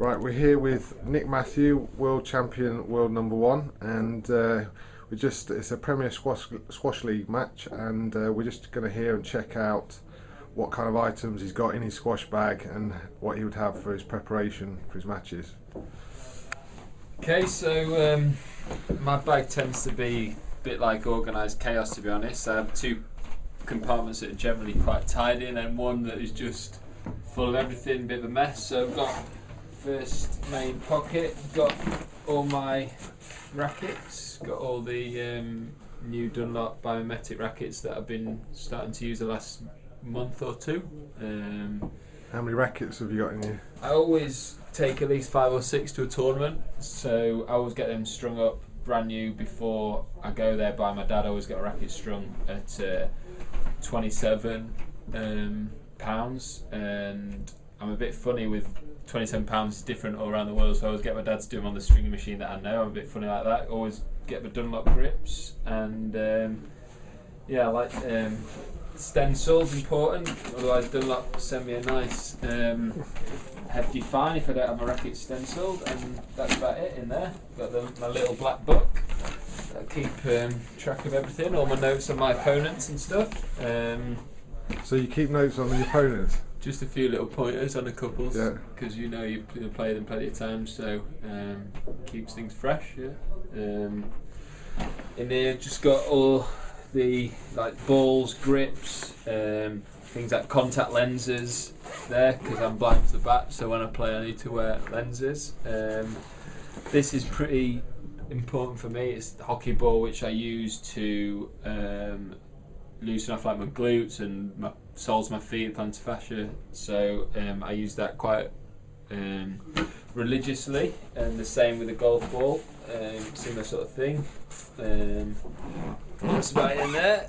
Right, we're here with Nick Matthew, world champion, world #1, and it's a Premier Squash League match, and we're just going to hear and check out what kind of items he's got in his squash bag and what he would have for his preparation for his matches. Okay, so my bag tends to be a bit like organised chaos, to be honest. I have two compartments that are generally quite tidy, and then one that is just full of everything, a bit of a mess. So I've got first main pocket, got all my rackets, got all the new Dunlop biometric rackets that I've been starting to use the last month or two. How many rackets have you got in here? I always take at least 5 or 6 to a tournament, so I always get them strung up brand new before I go there by my dad. I always get a racket strung at 27 pounds, and I'm a bit funny with 27 pounds different all around the world, so I always get my dad to do them on the stringing machine that I know. I'm a bit funny like that. Always get my Dunlop grips, and yeah, I like stencils, important, otherwise Dunlop send me a nice hefty fine if I don't have my racket stenciled, and that's about it in there. Got my little black book that I keep track of everything, all my notes on my opponents and stuff. So you keep notes on the opponents? Just a few little pointers on the couples, yeah, because you know you play them plenty of times, so keeps things fresh. Yeah. In here, just got all the balls, grips, things like contact lenses there, because I'm blind to the bat, so when I play I need to wear lenses. This is pretty important for me. It's the hockey ball, which I use to loosen off my glutes and my soles of my feet, plantar fascia, so I use that quite religiously, and the same with the golf ball, similar sort of thing. That's about it in there.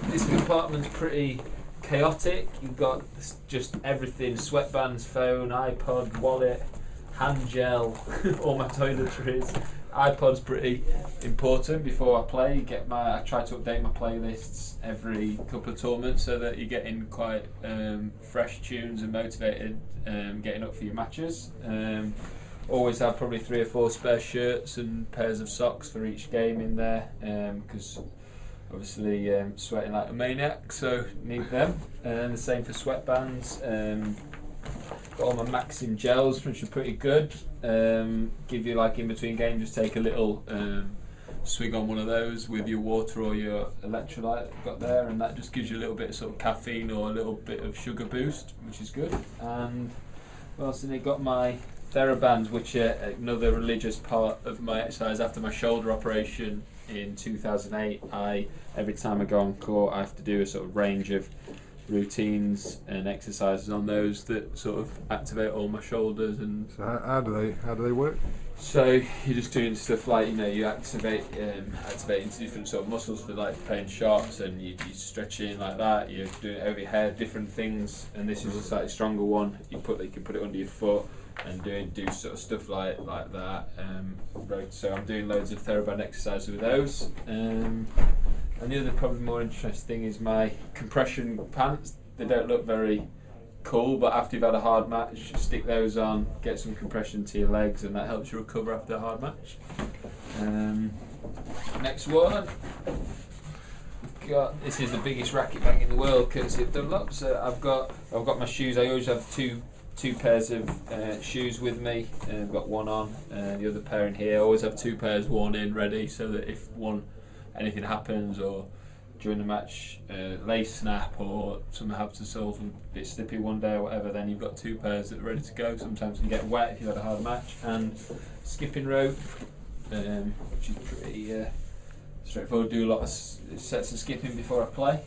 This compartment's pretty chaotic. You've got just everything: sweatbands, phone, iPod, wallet, hand gel, all my toiletries. iPod's pretty important before I play. I try to update my playlists every couple of tournaments so that you're getting quite fresh tunes and motivated getting up for your matches. Always have probably 3 or 4 spare shirts and pairs of socks for each game in there, because obviously sweating like a maniac, so need them. And the same for sweatbands. Got all my Maxim gels, which are pretty good. Give you in between games, just take a little swig on one of those with your water or your electrolyte that you've got there, and that just gives you a little bit of sort of caffeine or a little bit of sugar boost, which is good. And what else? And I got my TheraBands, which are another religious part of my exercise. After my shoulder operation in 2008, every time I go on court, I have to do a sort of range of routines and exercises on those that sort of activate all my shoulders. And so how do they work? So you're just doing stuff like, you activate into different sort of muscles for playing shots, and you're stretching like that. You're doing it over your head, different things. And this is a slightly stronger one. You can put it under your foot and do sort of stuff like that. So I'm doing loads of TheraBand exercises with those. And the other probably more interesting is my compression pants. They don't look very cool, but after you've had a hard match, stick those on, get some compression to your legs, and that helps you recover after a hard match. Next one. This is the biggest racket bag in the world because it's Dunlop. So I've got my shoes. I always have two pairs of shoes with me. I've got one on, the other pair in here. I always have 2 pairs worn in ready, so that if anything happens, or during the match lace snap, or something happens to sole a bit slippy one day or whatever, then you've got 2 pairs that are ready to go. Sometimes you get wet if you've had a hard match. And skipping rope, which is pretty straightforward. Do a lot of sets of skipping before I play.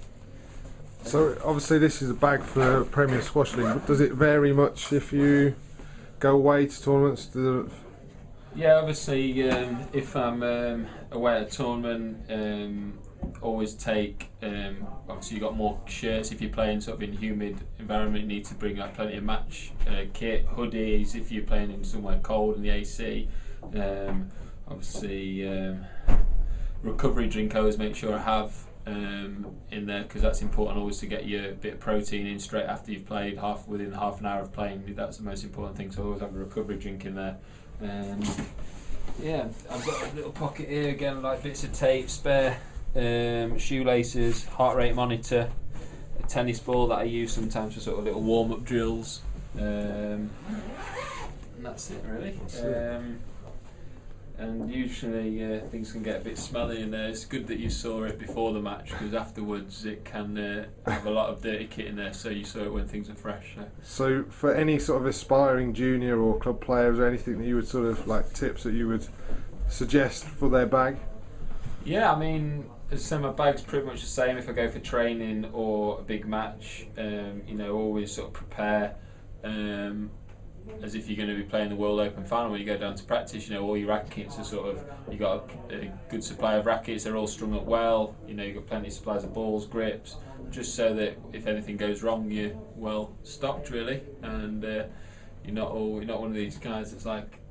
So obviously this is a bag for Premier Squash League, but does it vary much if you go away to tournaments? Yeah, obviously if I'm away at a tournament, always take, obviously you've got more shirts. If you're playing sort of in humid environment, you need to bring up plenty of match kit, hoodies if you're playing in somewhere cold in the AC. Obviously recovery drink, I always make sure I have in there, because that's important always to get your bit of protein in straight after you've played, within half an hour of playing. That's the most important thing, so always have a recovery drink in there. Yeah, I've got a little pocket here again, like bits of tape, spare shoelaces, heart rate monitor, a tennis ball that I use sometimes for sort of little warm-up drills, and that's it really. And usually things can get a bit smelly in there. It's good that you saw it before the match, because afterwards it can have a lot of dirty kit in there, so you saw it when things are fresh. So for any sort of aspiring junior or club players, or anything that you would sort of like, tips that you would suggest for their bag? Yeah, I mean, as I say, my bag's pretty much the same if I go for training or a big match. You know, always sort of prepare as if you're going to be playing the World Open final. When you go down to practice, you know, all your rackets are sort of, you got a good supply of rackets, they're all strung up well, you know, you've got plenty of supplies of balls, grips, just so that if anything goes wrong, you're well stocked really, and you're not one of these guys that's like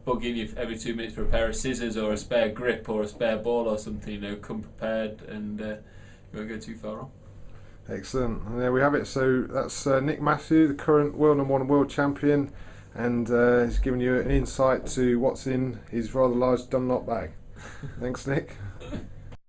bugging you every 2 minutes for a pair of scissors or a spare grip or a spare ball or something. You know, come prepared, and you won't go too far wrong. Excellent. And there we have it. So that's Nick Mathew, the current world number 1 world champion, and he's given you an insight to what's in his rather large Dunlop bag. Thanks, Nick.